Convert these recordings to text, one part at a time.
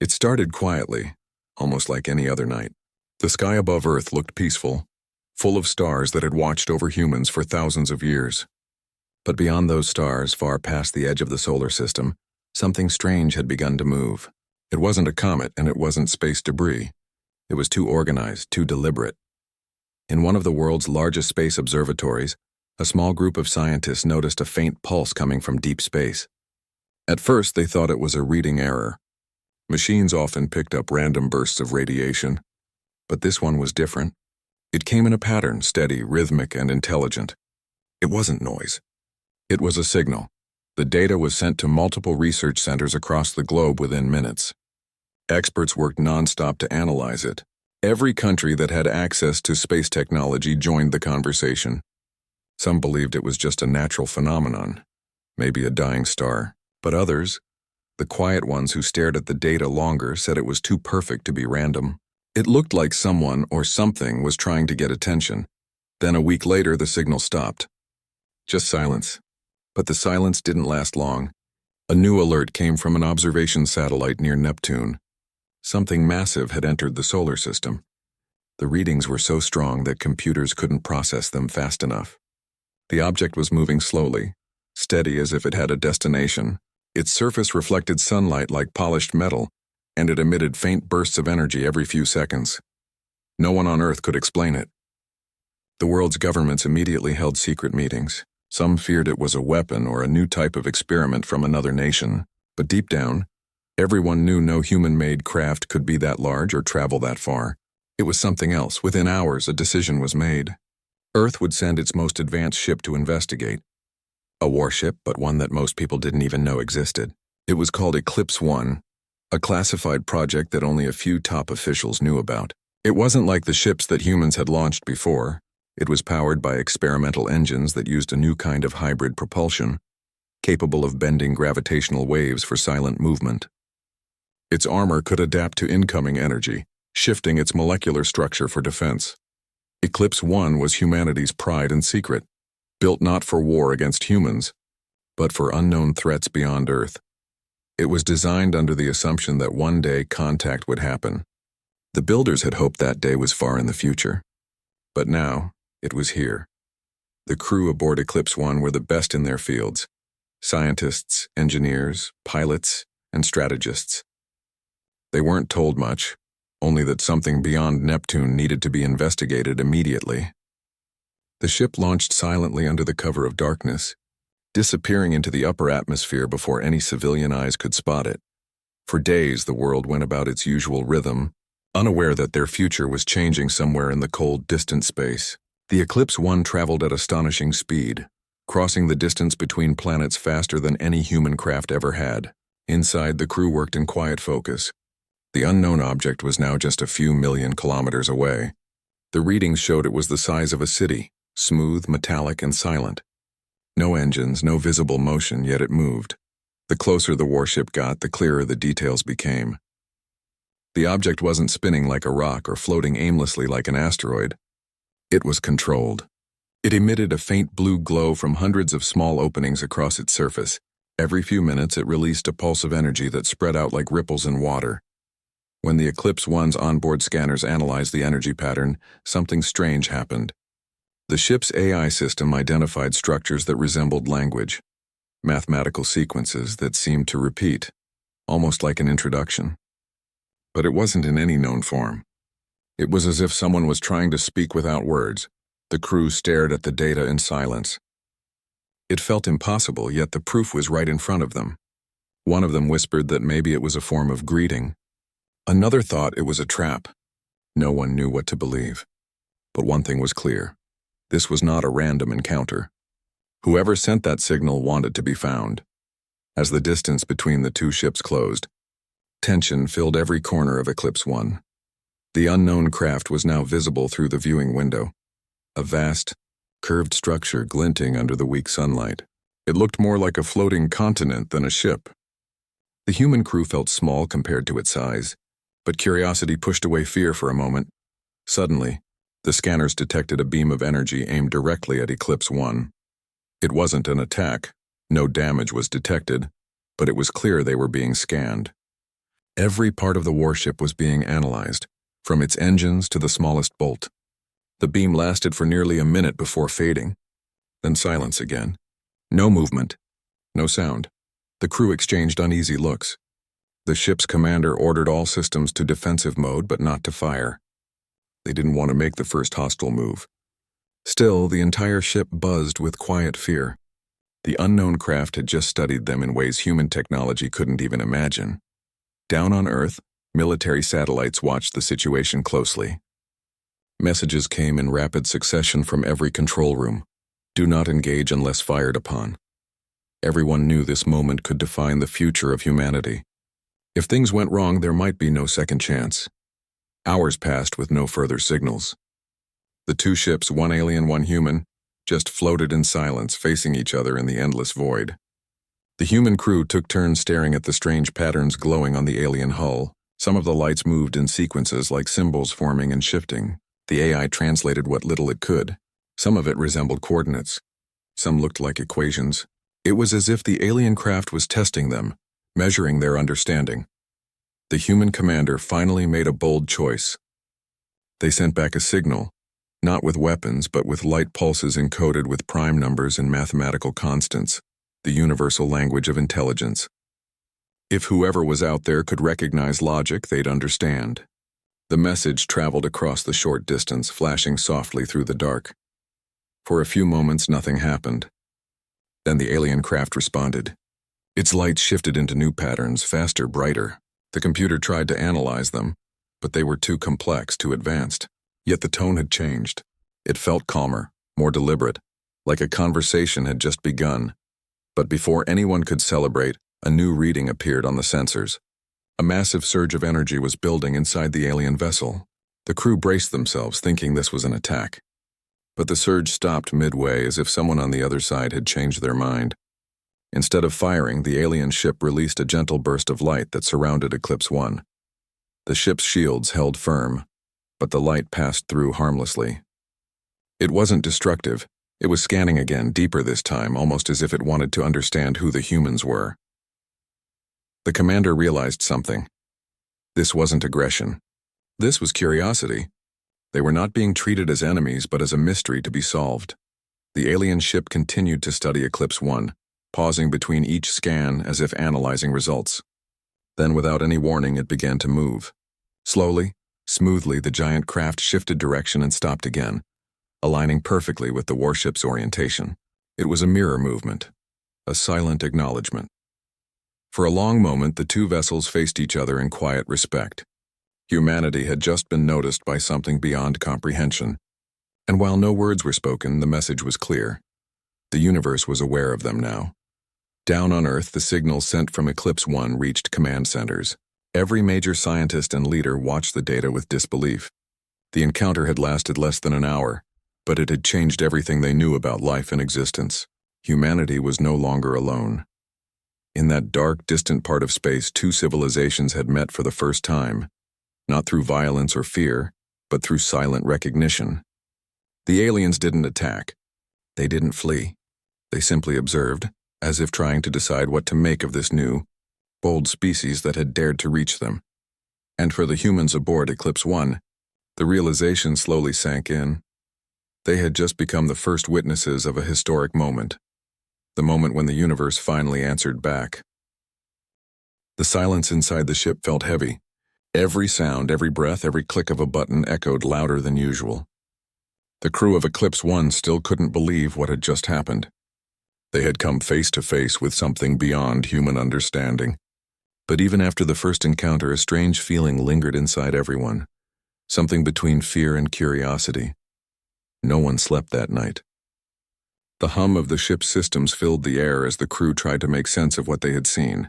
It started quietly, almost like any other night. The sky above Earth looked peaceful, full of stars that had watched over humans for thousands of years. But beyond those stars, far past the edge of the solar system, something strange had begun to move. It wasn't a comet, and it wasn't space debris. It was too organized, too deliberate. In one of the world's largest space observatories, a small group of scientists noticed a faint pulse coming from deep space. At first, they thought it was a reading error. Machines often picked up random bursts of radiation, but this one was different. It came in a pattern, steady, rhythmic, and intelligent. It wasn't noise. It was a signal. The data was sent to multiple research centers across the globe within minutes. Experts worked nonstop to analyze it. Every country that had access to space technology joined the conversation. Some believed it was just a natural phenomenon, maybe a dying star, but others, the quiet ones who stared at the data longer, said it was too perfect to be random. It looked like someone or something was trying to get attention. Then a week later, the signal stopped. Just silence. But the silence didn't last long. A new alert came from an observation satellite near Neptune. Something massive had entered the solar system. The readings were so strong that computers couldn't process them fast enough. The object was moving slowly, steady as if it had a destination. Its surface reflected sunlight like polished metal, and it emitted faint bursts of energy every few seconds. No one on Earth could explain it. The world's governments immediately held secret meetings. Some feared it was a weapon or a new type of experiment from another nation, but deep down, everyone knew no human-made craft could be that large or travel that far. It was something else. Within hours, a decision was made. Earth would send its most advanced ship to investigate. A warship, but one that most people didn't even know existed. It was called Eclipse 1, a classified project that only a few top officials knew about. It wasn't like the ships that humans had launched before. It was powered by experimental engines that used a new kind of hybrid propulsion, capable of bending gravitational waves for silent movement. Its armor could adapt to incoming energy, shifting its molecular structure for defense. Eclipse 1 was humanity's pride and secret, built not for war against humans, but for unknown threats beyond Earth. It was designed under the assumption that one day contact would happen. The builders had hoped that day was far in the future. But now, it was here. The crew aboard Eclipse 1 were the best in their fields: scientists, engineers, pilots, and strategists. They weren't told much, only that something beyond Neptune needed to be investigated immediately. The ship launched silently under the cover of darkness, disappearing into the upper atmosphere before any civilian eyes could spot it. For days, the world went about its usual rhythm, unaware that their future was changing somewhere in the cold, distant space. The Eclipse 1 traveled at astonishing speed, crossing the distance between planets faster than any human craft ever had. Inside, the crew worked in quiet focus. The unknown object was now just a few million kilometers away. The readings showed it was the size of a city, smooth, metallic, and silent. No engines, no visible motion, yet it moved. The closer the warship got, the clearer the details became. The object wasn't spinning like a rock or floating aimlessly like an asteroid. It was controlled. It emitted a faint blue glow from hundreds of small openings across its surface. Every few minutes, it released a pulse of energy that spread out like ripples in water. When the Eclipse 1's onboard scanners analyzed the energy pattern, something strange happened. The ship's AI system identified structures that resembled language, mathematical sequences that seemed to repeat, almost like an introduction. But it wasn't in any known form. It was as if someone was trying to speak without words. The crew stared at the data in silence. It felt impossible, yet the proof was right in front of them. One of them whispered that maybe it was a form of greeting. Another thought it was a trap. No one knew what to believe. But one thing was clear. This was not a random encounter. Whoever sent that signal wanted to be found. As the distance between the two ships closed, tension filled every corner of Eclipse 1. The unknown craft was now visible through the viewing window, a vast, curved structure glinting under the weak sunlight. It looked more like a floating continent than a ship. The human crew felt small compared to its size, but curiosity pushed away fear for a moment. Suddenly, the scanners detected a beam of energy aimed directly at Eclipse 1. It wasn't an attack. No damage was detected, but it was clear they were being scanned. Every part of the warship was being analyzed, from its engines to the smallest bolt. The beam lasted for nearly a minute before fading. Then silence again. No movement. No sound. The crew exchanged uneasy looks. The ship's commander ordered all systems to defensive mode, but not to fire. They didn't want to make the first hostile move. Still, the entire ship buzzed with quiet fear. The unknown craft had just studied them in ways human technology couldn't even imagine. Down on Earth, military satellites watched the situation closely. Messages came in rapid succession from every control room. Do not engage unless fired upon. Everyone knew this moment could define the future of humanity. If things went wrong, there might be no second chance. Hours passed with no further signals. The two ships, one alien, one human, just floated in silence, facing each other in the endless void. The human crew took turns staring at the strange patterns glowing on the alien hull. Some of the lights moved in sequences like symbols forming and shifting. The AI translated what little it could. Some of it resembled coordinates. Some looked like equations. It was as if the alien craft was testing them, measuring their understanding. The human commander finally made a bold choice. They sent back a signal, not with weapons, but with light pulses encoded with prime numbers and mathematical constants, the universal language of intelligence. If whoever was out there could recognize logic, they'd understand. The message traveled across the short distance, flashing softly through the dark. For a few moments, nothing happened. Then the alien craft responded. Its lights shifted into new patterns, faster, brighter. The computer tried to analyze them, but they were too complex, too advanced. Yet the tone had changed. It felt calmer, more deliberate, like a conversation had just begun. But before anyone could celebrate, a new reading appeared on the sensors. A massive surge of energy was building inside the alien vessel. The crew braced themselves, thinking this was an attack. But the surge stopped midway, as if someone on the other side had changed their mind. Instead of firing, the alien ship released a gentle burst of light that surrounded Eclipse 1. The ship's shields held firm, but the light passed through harmlessly. It wasn't destructive. It was scanning again, deeper this time, almost as if it wanted to understand who the humans were. The commander realized something. This wasn't aggression. This was curiosity. They were not being treated as enemies, but as a mystery to be solved. The alien ship continued to study Eclipse 1, pausing between each scan as if analyzing results. Then, without any warning, it began to move. Slowly, smoothly, the giant craft shifted direction and stopped again, aligning perfectly with the warship's orientation. It was a mirror movement, a silent acknowledgement. For a long moment, the two vessels faced each other in quiet respect. Humanity had just been noticed by something beyond comprehension. And while no words were spoken, the message was clear. The universe was aware of them now. Down on Earth, the signals sent from Eclipse 1 reached command centers. Every major scientist and leader watched the data with disbelief. The encounter had lasted less than an hour, but it had changed everything they knew about life and existence. Humanity was no longer alone. In that dark, distant part of space, two civilizations had met for the first time, not through violence or fear, but through silent recognition. The aliens didn't attack. They didn't flee. They simply observed, as if trying to decide what to make of this new, bold species that had dared to reach them. And for the humans aboard Eclipse 1, the realization slowly sank in. They had just become the first witnesses of a historic moment, the moment when the universe finally answered back. The silence inside the ship felt heavy. Every sound, every breath, every click of a button echoed louder than usual. The crew of Eclipse 1 still couldn't believe what had just happened. They had come face to face with something beyond human understanding. But even after the first encounter, a strange feeling lingered inside everyone, something between fear and curiosity. No one slept that night. The hum of the ship's systems filled the air as the crew tried to make sense of what they had seen.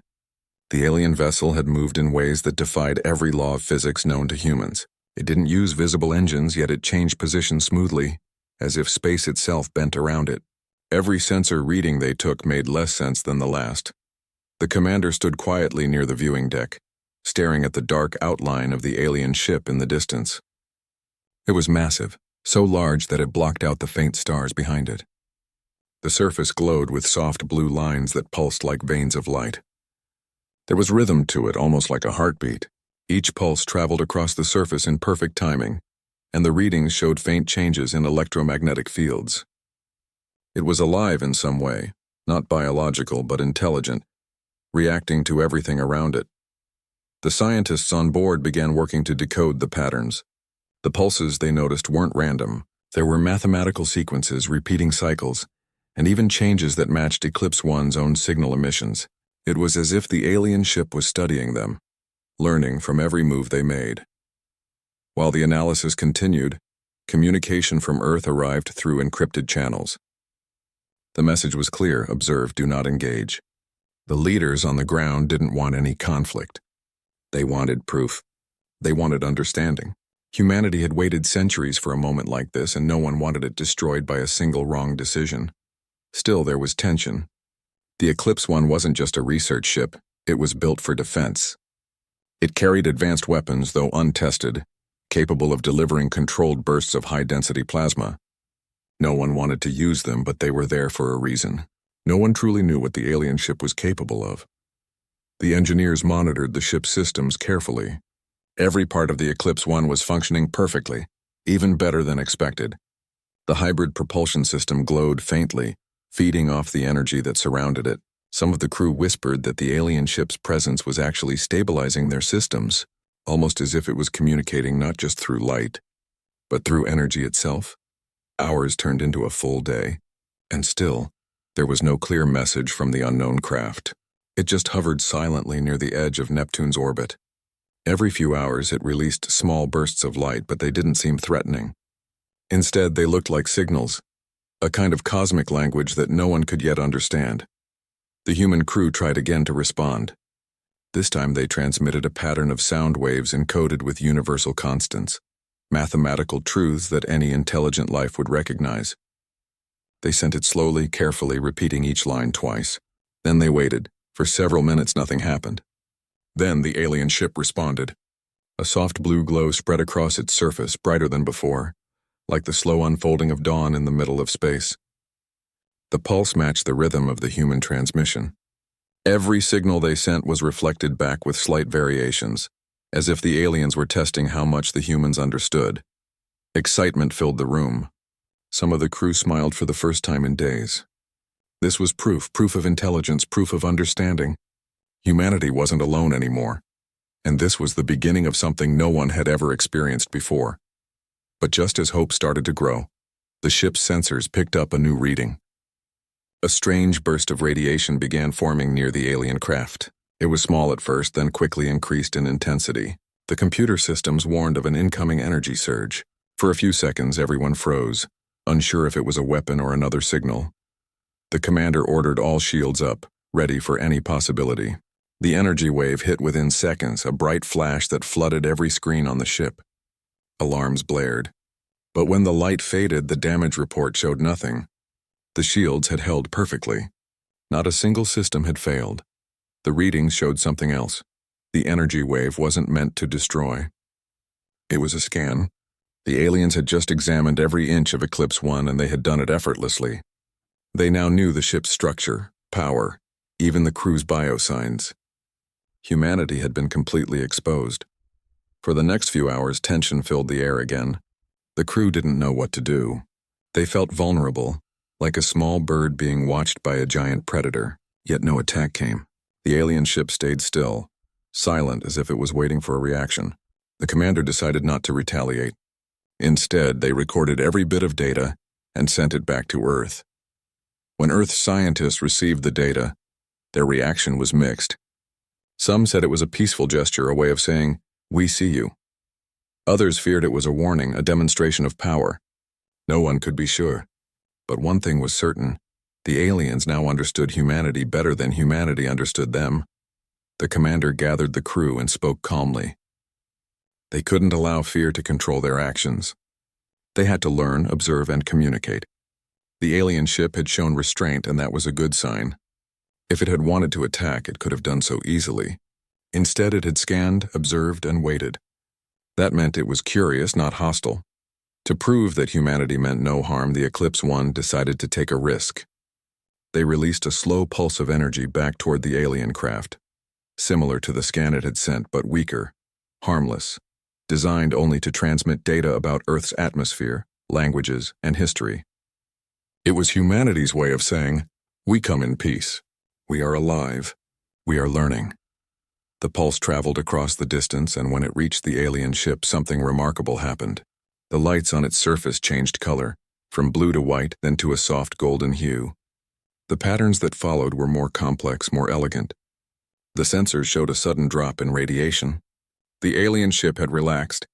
The alien vessel had moved in ways that defied every law of physics known to humans. It didn't use visible engines, yet it changed position smoothly, as if space itself bent around it. Every sensor reading they took made less sense than the last. The commander stood quietly near the viewing deck, staring at the dark outline of the alien ship in the distance. It was massive, so large that it blocked out the faint stars behind it. The surface glowed with soft blue lines that pulsed like veins of light. There was rhythm to it, almost like a heartbeat. Each pulse traveled across the surface in perfect timing, and the readings showed faint changes in electromagnetic fields. It was alive in some way, not biological but intelligent, reacting to everything around it. The scientists on board began working to decode the patterns. The pulses they noticed weren't random. There were mathematical sequences, repeating cycles, and even changes that matched Eclipse One's own signal emissions. It was as if the alien ship was studying them, learning from every move they made. While the analysis continued, communication from Earth arrived through encrypted channels. The message was clear: observe, do not engage. The leaders on the ground didn't want any conflict. They wanted proof. They wanted understanding. Humanity had waited centuries for a moment like this, and no one wanted it destroyed by a single wrong decision. Still, there was tension. The Eclipse One wasn't just a research ship, it was built for defense. It carried advanced weapons, though untested, capable of delivering controlled bursts of high-density plasma. No one wanted to use them, but they were there for a reason. No one truly knew what the alien ship was capable of. The engineers monitored the ship's systems carefully. Every part of the Eclipse One was functioning perfectly, even better than expected. The hybrid propulsion system glowed faintly, feeding off the energy that surrounded it. Some of the crew whispered that the alien ship's presence was actually stabilizing their systems, almost as if it was communicating not just through light, but through energy itself. Hours turned into a full day, and still, there was no clear message from the unknown craft. It just hovered silently near the edge of Neptune's orbit. Every few hours it released small bursts of light, but they didn't seem threatening. Instead, they looked like signals, a kind of cosmic language that no one could yet understand. The human crew tried again to respond. This time they transmitted a pattern of sound waves encoded with universal constants, mathematical truths that any intelligent life would recognize. They sent it slowly, carefully, repeating each line twice. Then they waited. For several minutes nothing happened. Then the alien ship responded. A soft blue glow spread across its surface, brighter than before, like the slow unfolding of dawn in the middle of space. The pulse matched the rhythm of the human transmission. Every signal they sent was reflected back with slight variations, as if the aliens were testing how much the humans understood. Excitement filled the room. Some of the crew smiled for the first time in days. This was proof of intelligence, proof of understanding. Humanity wasn't alone anymore, and this was the beginning of something no one had ever experienced before. But just as hope started to grow, the ship's sensors picked up a new reading. A strange burst of radiation began forming near the alien craft. It was small at first, then quickly increased in intensity. The computer systems warned of an incoming energy surge. For a few seconds, everyone froze, unsure if it was a weapon or another signal. The commander ordered all shields up, ready for any possibility. The energy wave hit within seconds, a bright flash that flooded every screen on the ship. Alarms blared. But when the light faded, the damage report showed nothing. The shields had held perfectly. Not a single system had failed. The readings showed something else. The energy wave wasn't meant to destroy. It was a scan. The aliens had just examined every inch of Eclipse One, and they had done it effortlessly. They now knew the ship's structure, power, even the crew's biosigns. Humanity had been completely exposed. For the next few hours, tension filled the air again. The crew didn't know what to do. They felt vulnerable, like a small bird being watched by a giant predator, yet no attack came. The alien ship stayed still, silent as if it was waiting for a reaction. The commander decided not to retaliate. Instead, they recorded every bit of data and sent it back to Earth. When Earth scientists received the data, their reaction was mixed. Some said it was a peaceful gesture, a way of saying, "We see you." Others feared it was a warning, a demonstration of power. No one could be sure. But one thing was certain: the aliens now understood humanity better than humanity understood them. The commander gathered the crew and spoke calmly. They couldn't allow fear to control their actions. They had to learn, observe, and communicate. The alien ship had shown restraint, and that was a good sign. If it had wanted to attack, it could have done so easily. Instead, it had scanned, observed, and waited. That meant it was curious, not hostile. To prove that humanity meant no harm, the Eclipse One decided to take a risk. They released a slow pulse of energy back toward the alien craft. similar to the scan it had sent but weaker, harmless, designed only to transmit data about Earth's atmosphere, languages, and history. It was humanity's way of saying, "We come in peace. We are alive. We are learning." The pulse traveled across the distance, and when it reached the alien ship, something remarkable happened. The lights on its surface changed color, from blue to white, then to a soft golden hue. The patterns that followed were more complex, more elegant. The sensors showed a sudden drop in radiation. The alien ship had relaxed.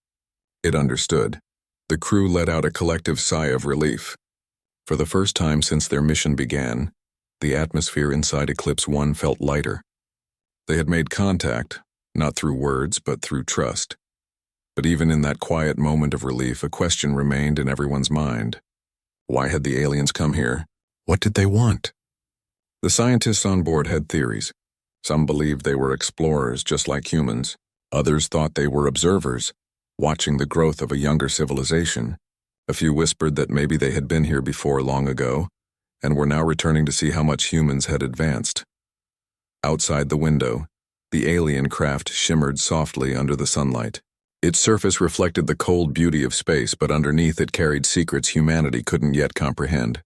It understood. The crew let out a collective sigh of relief. For the first time since their mission began, the atmosphere inside Eclipse 1 felt lighter. They had made contact, not through words, but through trust. But even in that quiet moment of relief, a question remained in everyone's mind. Why had the aliens come here? What did they want? The scientists on board had theories. Some believed they were explorers just like humans. Others thought they were observers, watching the growth of a younger civilization. A few whispered that maybe they had been here before long ago, and were now returning to see how much humans had advanced. Outside the window, the alien craft shimmered softly under the sunlight. Its surface reflected the cold beauty of space, but underneath it carried secrets humanity couldn't yet comprehend.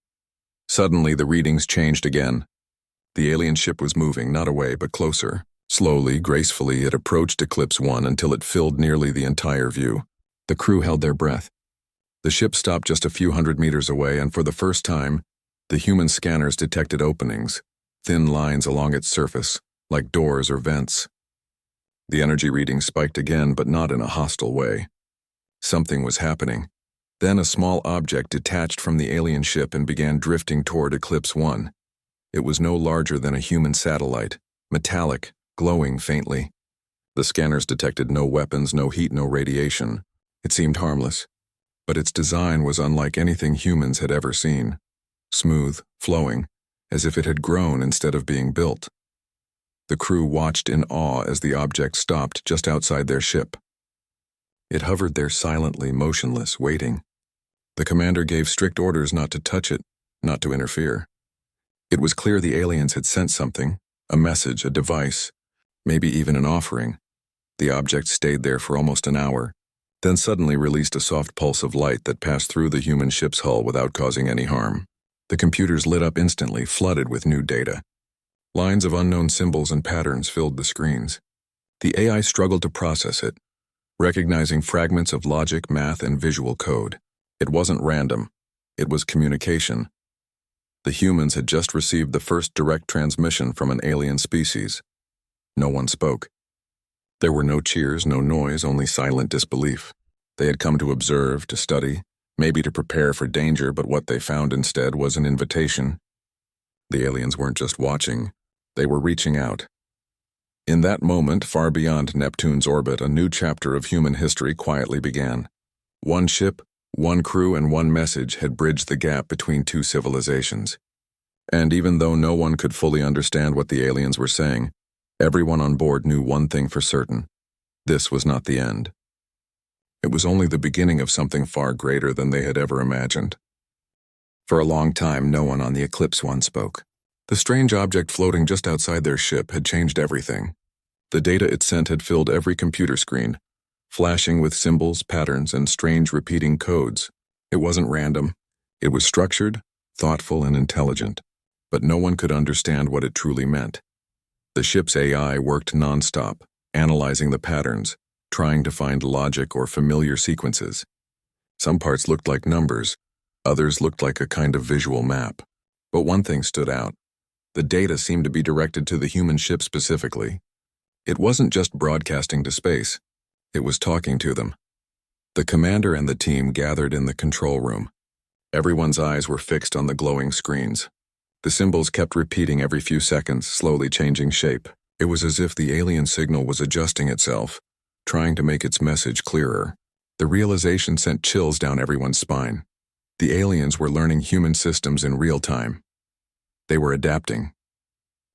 Suddenly, the readings changed again. The alien ship was moving, not away, but closer. Slowly, gracefully, it approached Eclipse 1 until it filled nearly the entire view. The crew held their breath. The ship stopped just a few hundred meters away, and for the first time, the human scanners detected openings, thin lines along its surface, like doors or vents. The energy reading spiked again, but not in a hostile way. Something was happening. Then a small object detached from the alien ship and began drifting toward Eclipse 1. It was no larger than a human satellite, metallic, glowing faintly. The scanners detected no weapons, no heat, no radiation. It seemed harmless, but its design was unlike anything humans had ever seen. Smooth, flowing, as if it had grown instead of being built. The crew watched in awe as the object stopped just outside their ship. It hovered there silently, motionless, waiting. The commander gave strict orders not to touch it, not to interfere. It was clear the aliens had sent something, a message, a device, maybe even an offering. The object stayed there for almost an hour, then suddenly released a soft pulse of light that passed through the human ship's hull without causing any harm. The computers lit up instantly, flooded with new data. Lines of unknown symbols and patterns filled the screens. The AI struggled to process it, recognizing fragments of logic, math, and visual code. It wasn't random. It was communication. The humans had just received the first direct transmission from an alien species. No one spoke. There were no cheers, no noise, only silent disbelief. They had come to observe, to study, maybe to prepare for danger, but what they found instead was an invitation. The aliens weren't just watching, they were reaching out. In that moment, far beyond Neptune's orbit, a new chapter of human history quietly began. One ship, one crew, and one message had bridged the gap between two civilizations. And even though no one could fully understand what the aliens were saying, everyone on board knew one thing for certain. This was not the end. It was only the beginning of something far greater than they had ever imagined. For a long time, no one on the Eclipse 1 spoke. The strange object floating just outside their ship had changed everything. The data it sent had filled every computer screen, flashing with symbols, patterns, and strange repeating codes. It wasn't random. It was structured, thoughtful, and intelligent, but no one could understand what it truly meant. The ship's AI worked nonstop, analyzing the patterns, trying to find logic or familiar sequences. Some parts looked like numbers, others looked like a kind of visual map. But one thing stood out. The data seemed to be directed to the human ship specifically. It wasn't just broadcasting to space. It was talking to them. The commander and the team gathered in the control room. Everyone's eyes were fixed on the glowing screens. The symbols kept repeating every few seconds, slowly changing shape. It was as if the alien signal was adjusting itself, trying to make its message clearer. The realization sent chills down everyone's spine. The aliens were learning human systems in real time. They were adapting.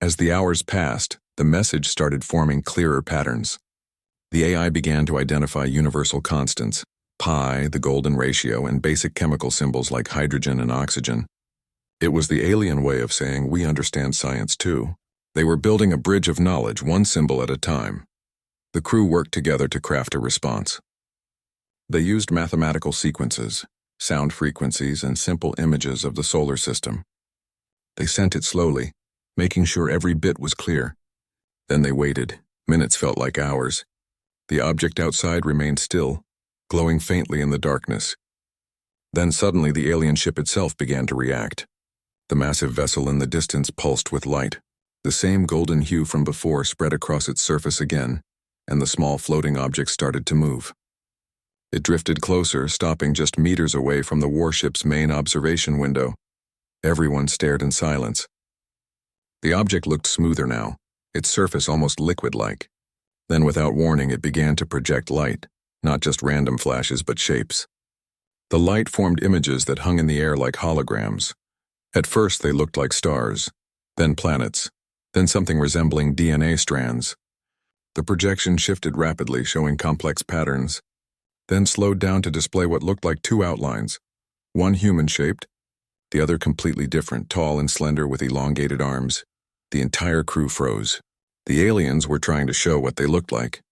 As the hours passed, the message started forming clearer patterns. The AI began to identify universal constants, pi, the golden ratio, and basic chemical symbols like hydrogen and oxygen. It was the alien way of saying, "We understand science too." They were building a bridge of knowledge, one symbol at a time. The crew worked together to craft a response. They used mathematical sequences, sound frequencies, and simple images of the solar system. They sent it slowly, making sure every bit was clear. Then they waited. Minutes felt like hours. The object outside remained still, glowing faintly in the darkness. Then suddenly the alien ship itself began to react. The massive vessel in the distance pulsed with light. The same golden hue from before spread across its surface again, and the small floating object started to move. It drifted closer, stopping just meters away from the warship's main observation window. Everyone stared in silence. The object looked smoother now, its surface almost liquid-like. Then without warning it began to project light, not just random flashes but shapes. The light formed images that hung in the air like holograms. At first they looked like stars, then planets, then something resembling DNA strands. The projection shifted rapidly, showing complex patterns, then slowed down to display what looked like two outlines, one human-shaped, the other completely different, tall and slender with elongated arms. The entire crew froze. The aliens were trying to show what they looked like.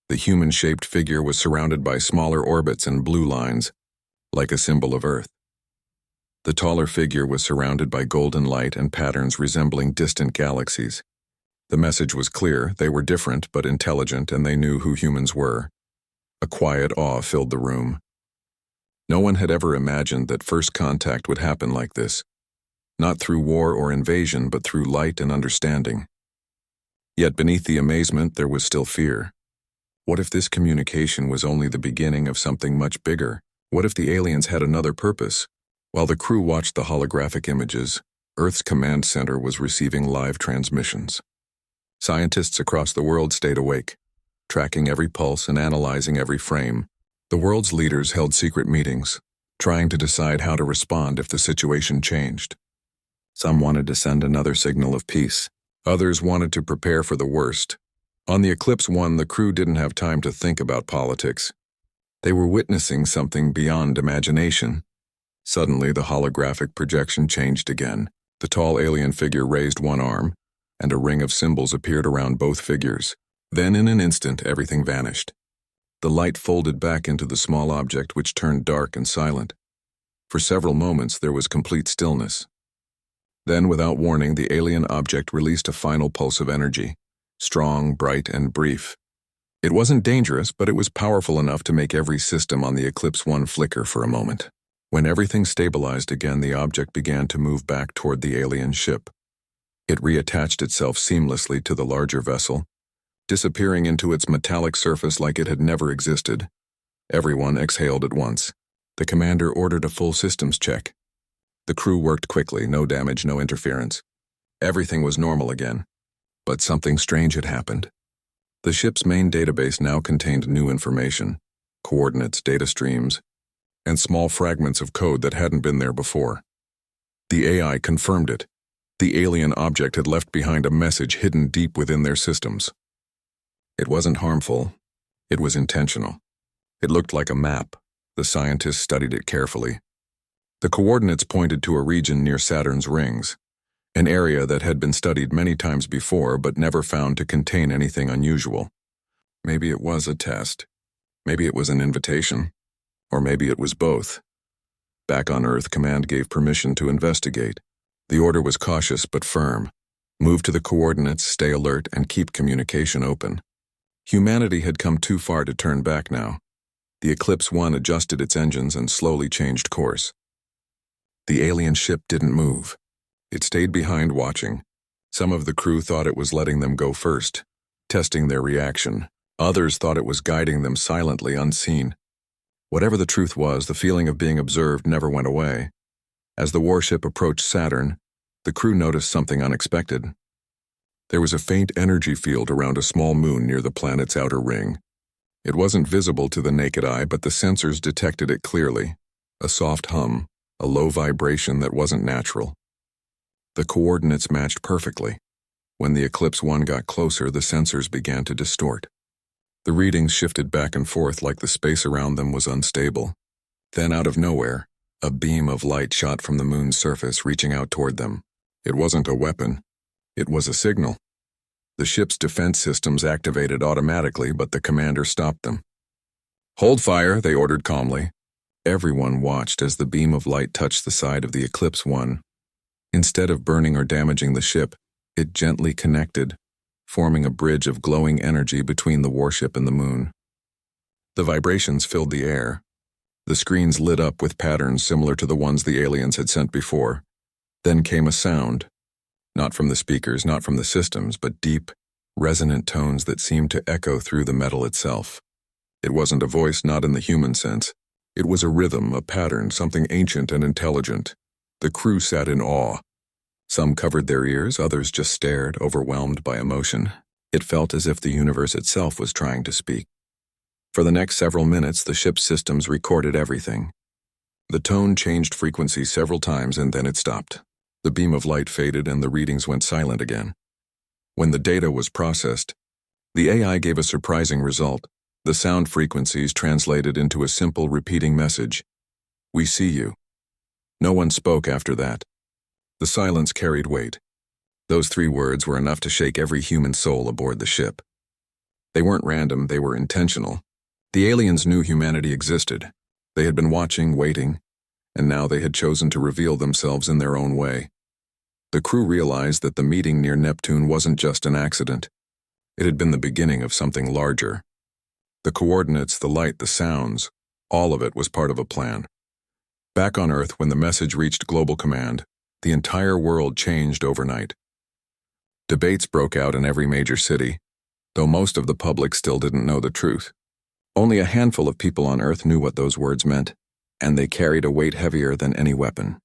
The human-shaped figure was surrounded by smaller orbits and blue lines, like a symbol of Earth. The taller figure was surrounded by golden light and patterns resembling distant galaxies. The message was clear: they were different but intelligent, and they knew who humans were. A quiet awe filled the room. No one had ever imagined that first contact would happen like this. Not through war or invasion, but through light and understanding. Yet beneath the amazement there was still fear. What if this communication was only the beginning of something much bigger? What if the aliens had another purpose? While the crew watched the holographic images, Earth's command center was receiving live transmissions. Scientists across the world stayed awake, tracking every pulse and analyzing every frame. The world's leaders held secret meetings, trying to decide how to respond if the situation changed. Some wanted to send another signal of peace. Others wanted to prepare for the worst. On the Eclipse One, the crew didn't have time to think about politics. They were witnessing something beyond imagination. Suddenly, the holographic projection changed again. The tall alien figure raised one arm, and a ring of symbols appeared around both figures. Then, in an instant, everything vanished. The light folded back into the small object, which turned dark and silent. For several moments, there was complete stillness. Then, without warning, the alien object released a final pulse of energy, strong, bright, and brief. It wasn't dangerous, but it was powerful enough to make every system on the Eclipse One flicker for a moment. When everything stabilized again, the object began to move back toward the alien ship. It reattached itself seamlessly to the larger vessel, disappearing into its metallic surface like it had never existed. Everyone exhaled at once. The commander ordered a full systems check. The crew worked quickly, no damage, no interference. Everything was normal again. But something strange had happened. The ship's main database now contained new information, coordinates, data streams, and small fragments of code that hadn't been there before. The AI confirmed it. The alien object had left behind a message hidden deep within their systems. It wasn't harmful. It was intentional. It looked like a map. The scientists studied it carefully. The coordinates pointed to a region near Saturn's rings, an area that had been studied many times before but never found to contain anything unusual. Maybe it was a test. Maybe it was an invitation. Or maybe it was both. Back on Earth, Command gave permission to investigate. The order was cautious but firm. Move to the coordinates, stay alert, and keep communication open. Humanity had come too far to turn back now. The Eclipse One adjusted its engines and slowly changed course. The alien ship didn't move. It stayed behind watching. Some of the crew thought it was letting them go first, testing their reaction. Others thought it was guiding them silently, unseen. Whatever the truth was, the feeling of being observed never went away. As the warship approached Saturn, the crew noticed something unexpected. There was a faint energy field around a small moon near the planet's outer ring. It wasn't visible to the naked eye, but the sensors detected it clearly. A soft hum, a low vibration that wasn't natural. The coordinates matched perfectly. When the Eclipse One got closer, the sensors began to distort. The readings shifted back and forth like the space around them was unstable. Then, out of nowhere, a beam of light shot from the moon's surface, reaching out toward them. It wasn't a weapon. It was a signal. The ship's defense systems activated automatically, but the commander stopped them. "Hold fire," they ordered calmly. Everyone watched as the beam of light touched the side of the Eclipse 1. Instead of burning or damaging the ship, it gently connected, forming a bridge of glowing energy between the warship and the moon. The vibrations filled the air. The screens lit up with patterns similar to the ones the aliens had sent before. Then came a sound. Not from the speakers, not from the systems, but deep, resonant tones that seemed to echo through the metal itself. It wasn't a voice, not in the human sense. It was a rhythm, a pattern, something ancient and intelligent. The crew sat in awe. Some covered their ears, others just stared, overwhelmed by emotion. It felt as if the universe itself was trying to speak. For the next several minutes, the ship's systems recorded everything. The tone changed frequency several times and then it stopped. The beam of light faded and the readings went silent again. When the data was processed, the AI gave a surprising result. The sound frequencies translated into a simple repeating message. "We see you." No one spoke after that. The silence carried weight. Those 3 words were enough to shake every human soul aboard the ship. They weren't random, they were intentional. The aliens knew humanity existed. They had been watching, waiting, and now they had chosen to reveal themselves in their own way. The crew realized that the meeting near Neptune wasn't just an accident. It had been the beginning of something larger. The coordinates, the light, the sounds, all of it was part of a plan. Back on Earth, when the message reached Global Command, the entire world changed overnight. Debates broke out in every major city, though most of the public still didn't know the truth. Only a handful of people on Earth knew what those words meant, and they carried a weight heavier than any weapon.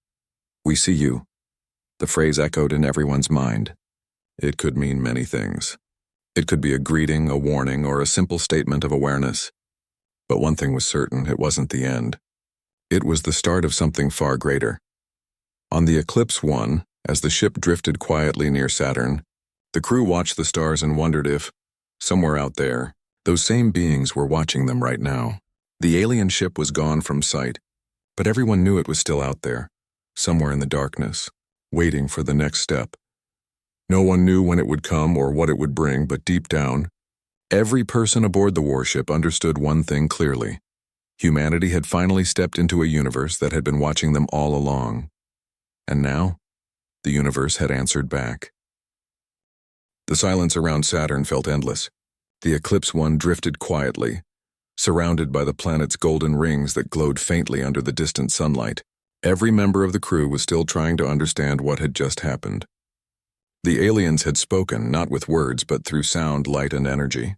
"We see you." The phrase echoed in everyone's mind. It could mean many things. It could be a greeting, a warning, or a simple statement of awareness. But one thing was certain, it wasn't the end. It was the start of something far greater. On the Eclipse 1, as the ship drifted quietly near Saturn, the crew watched the stars and wondered if, somewhere out there, those same beings were watching them right now. The alien ship was gone from sight, but everyone knew it was still out there, somewhere in the darkness, waiting for the next step. No one knew when it would come or what it would bring, but deep down, every person aboard the warship understood one thing clearly. Humanity had finally stepped into a universe that had been watching them all along. And now, the universe had answered back. The silence around Saturn felt endless. The Eclipse 1 drifted quietly, surrounded by the planet's golden rings that glowed faintly under the distant sunlight. Every member of the crew was still trying to understand what had just happened. The aliens had spoken, not with words, but through sound, light, and energy.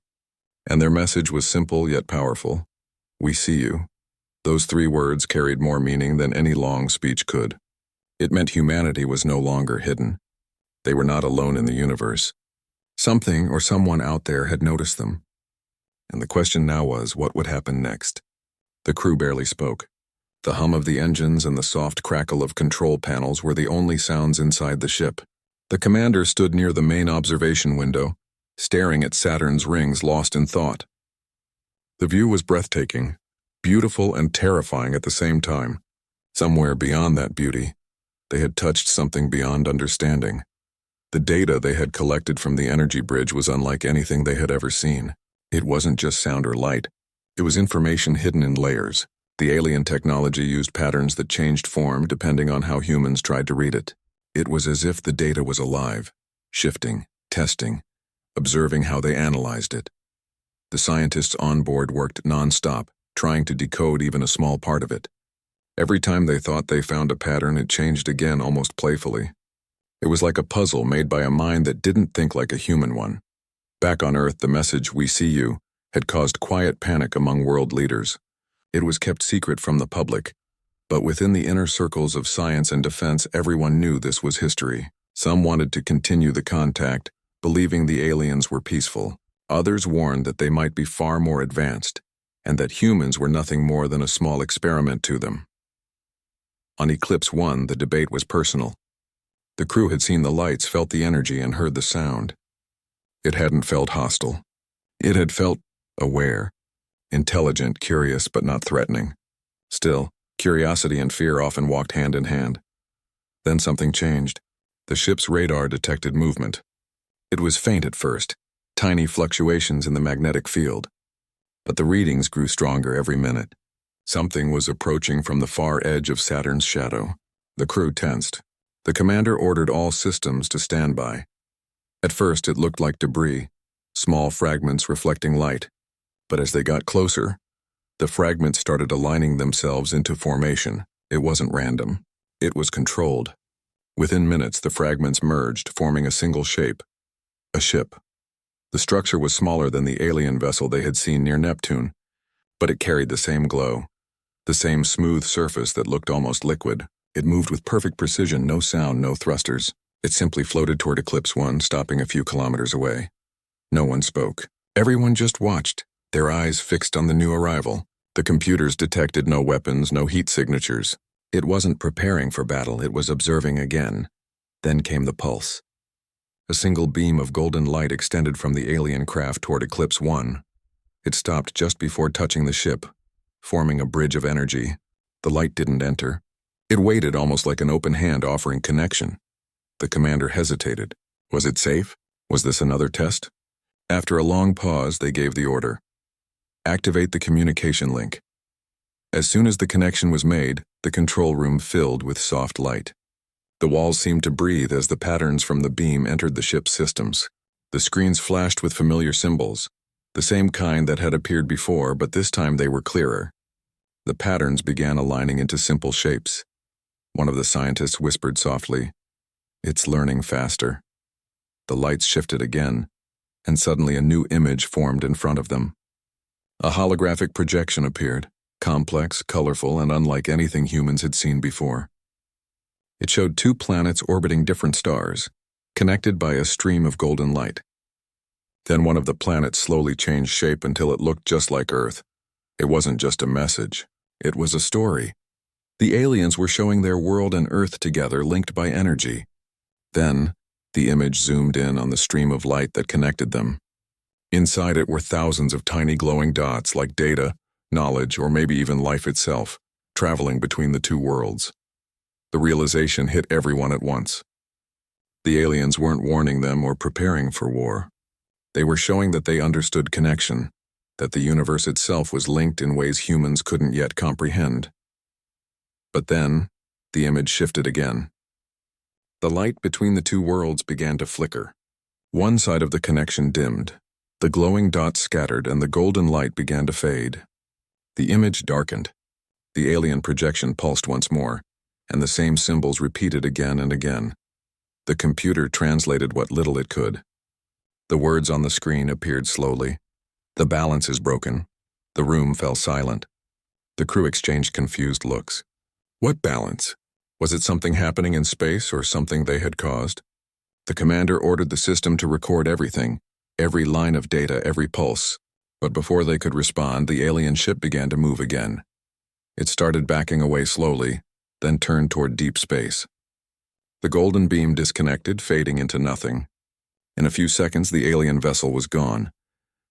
And their message was simple yet powerful. "We see you." Those 3 words carried more meaning than any long speech could. It meant humanity was no longer hidden. They were not alone in the universe. Something or someone out there had noticed them. And the question now was, what would happen next? The crew barely spoke. The hum of the engines and the soft crackle of control panels were the only sounds inside the ship. The commander stood near the main observation window, staring at Saturn's rings, lost in thought. The view was breathtaking, beautiful and terrifying at the same time. Somewhere beyond that beauty, they had touched something beyond understanding. The data they had collected from the energy bridge was unlike anything they had ever seen. It wasn't just sound or light. It was information hidden in layers. The alien technology used patterns that changed form depending on how humans tried to read it. It was as if the data was alive, shifting, testing, observing how they analyzed it. The scientists on board worked non-stop, trying to decode even a small part of it. Every time they thought they found a pattern, it changed again almost playfully. It was like a puzzle made by a mind that didn't think like a human one. Back on Earth, the message, "We see you," had caused quiet panic among world leaders. It was kept secret from the public, but within the inner circles of science and defense, everyone knew this was history. Some wanted to continue the contact, believing the aliens were peaceful. Others warned that they might be far more advanced, and that humans were nothing more than a small experiment to them. On Eclipse 1, the debate was personal. The crew had seen the lights, felt the energy, and heard the sound. It hadn't felt hostile. It had felt aware, intelligent, curious, but not threatening. Still, curiosity and fear often walked hand in hand. Then something changed. The ship's radar detected movement. It was faint at first, tiny fluctuations in the magnetic field. But the readings grew stronger every minute. Something was approaching from the far edge of Saturn's shadow. The crew tensed. The commander ordered all systems to stand by. At first it looked like debris, small fragments reflecting light. But as they got closer, the fragments started aligning themselves into formation. It wasn't random. It was controlled. Within minutes, the fragments merged, forming a single shape. A ship. The structure was smaller than the alien vessel they had seen near Neptune, but it carried the same glow, the same smooth surface that looked almost liquid. It moved with perfect precision, no sound, no thrusters. It simply floated toward Eclipse 1, stopping a few kilometers away. No one spoke. Everyone just watched, their eyes fixed on the new arrival. The computers detected no weapons, no heat signatures. It wasn't preparing for battle, it was observing again. Then came the pulse. A single beam of golden light extended from the alien craft toward Eclipse 1. It stopped just before touching the ship, forming a bridge of energy. The light didn't enter. It waited almost like an open hand offering connection. The commander hesitated. Was it safe? Was this another test? After a long pause, they gave the order. Activate the communication link. As soon as the connection was made, the control room filled with soft light. The walls seemed to breathe as the patterns from the beam entered the ship's systems. The screens flashed with familiar symbols, the same kind that had appeared before, but this time they were clearer. The patterns began aligning into simple shapes. One of the scientists whispered softly, "It's learning faster." The lights shifted again, and suddenly a new image formed in front of them. A holographic projection appeared, complex, colorful, and unlike anything humans had seen before. It showed two planets orbiting different stars, connected by a stream of golden light. Then one of the planets slowly changed shape until it looked just like Earth. It wasn't just a message, it was a story. The aliens were showing their world and Earth together, linked by energy. Then, the image zoomed in on the stream of light that connected them. Inside it were thousands of tiny glowing dots like data, knowledge, or maybe even life itself, traveling between the two worlds. The realization hit everyone at once. The aliens weren't warning them or preparing for war. They were showing that they understood connection, that the universe itself was linked in ways humans couldn't yet comprehend. But then, the image shifted again. The light between the two worlds began to flicker. One side of the connection dimmed. The glowing dots scattered and the golden light began to fade. The image darkened. The alien projection pulsed once more, and the same symbols repeated again and again. The computer translated what little it could. The words on the screen appeared slowly. The balance is broken. The room fell silent. The crew exchanged confused looks. What balance? Was it something happening in space or something they had caused? The commander ordered the system to record everything, every line of data, every pulse. But before they could respond, the alien ship began to move again. It started backing away slowly, then turned toward deep space. The golden beam disconnected, fading into nothing. In a few seconds, the alien vessel was gone,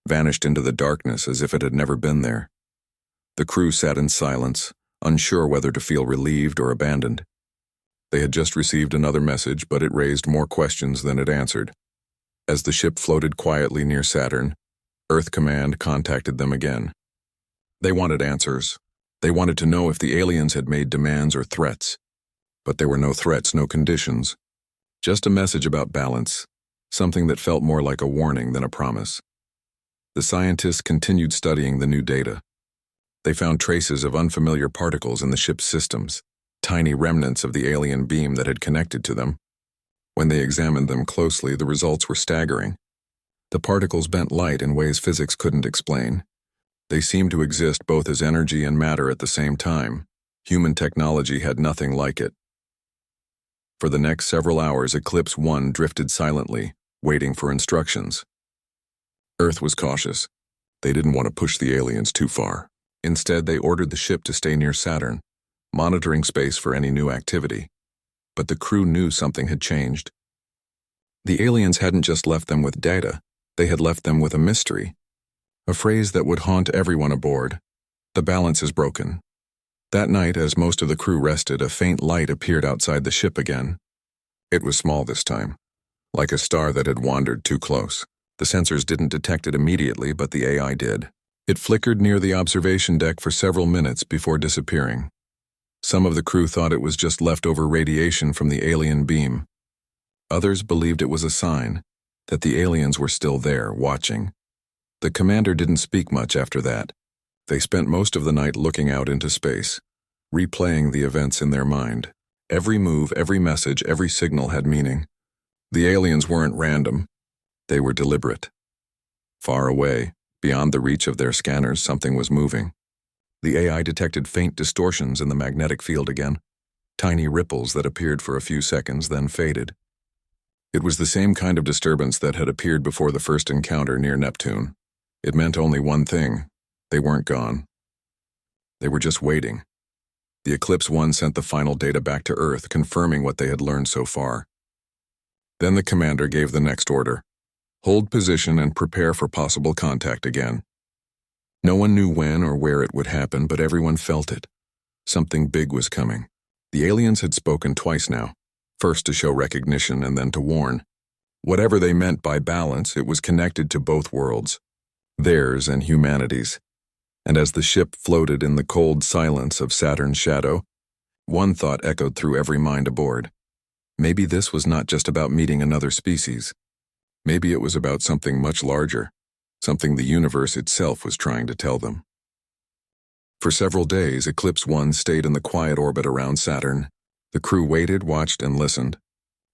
vanished into the darkness as if it had never been there. The crew sat in silence, unsure whether to feel relieved or abandoned. They had just received another message, but it raised more questions than it answered. As the ship floated quietly near Saturn, Earth Command contacted them again. They wanted answers. They wanted to know if the aliens had made demands or threats. But there were no threats, no conditions. Just a message about balance, something that felt more like a warning than a promise. The scientists continued studying the new data. They found traces of unfamiliar particles in the ship's systems, tiny remnants of the alien beam that had connected to them. When they examined them closely, the results were staggering. The particles bent light in ways physics couldn't explain. They seemed to exist both as energy and matter at the same time. Human technology had nothing like it. For the next several hours, Eclipse 1 drifted silently, waiting for instructions. Earth was cautious. They didn't want to push the aliens too far. Instead, they ordered the ship to stay near Saturn, monitoring space for any new activity. But the crew knew something had changed. The aliens hadn't just left them with data, they had left them with a mystery. A phrase that would haunt everyone aboard. The balance is broken. That night, as most of the crew rested, a faint light appeared outside the ship again. It was small this time, like a star that had wandered too close. The sensors didn't detect it immediately, but the AI did. It flickered near the observation deck for several minutes before disappearing. Some of the crew thought it was just leftover radiation from the alien beam. Others believed it was a sign that the aliens were still there, watching. The commander didn't speak much after that. They spent most of the night looking out into space, replaying the events in their mind. Every move, every message, every signal had meaning. The aliens weren't random. They were deliberate. Far away, beyond the reach of their scanners, something was moving. The AI detected faint distortions in the magnetic field again, tiny ripples that appeared for a few seconds, then faded. It was the same kind of disturbance that had appeared before the first encounter near Neptune. It meant only one thing: they weren't gone. They were just waiting. The Eclipse 1 sent the final data back to Earth, confirming what they had learned so far. Then the commander gave the next order: hold position and prepare for possible contact again. No one knew when or where it would happen, but everyone felt it. Something big was coming. The aliens had spoken twice now, first to show recognition and then to warn. Whatever they meant by balance, it was connected to both worlds, theirs and humanity's. And as the ship floated in the cold silence of Saturn's shadow, one thought echoed through every mind aboard. Maybe this was not just about meeting another species. Maybe it was about something much larger, something the universe itself was trying to tell them. For several days, Eclipse 1 stayed in the quiet orbit around Saturn. The crew waited, watched, and listened.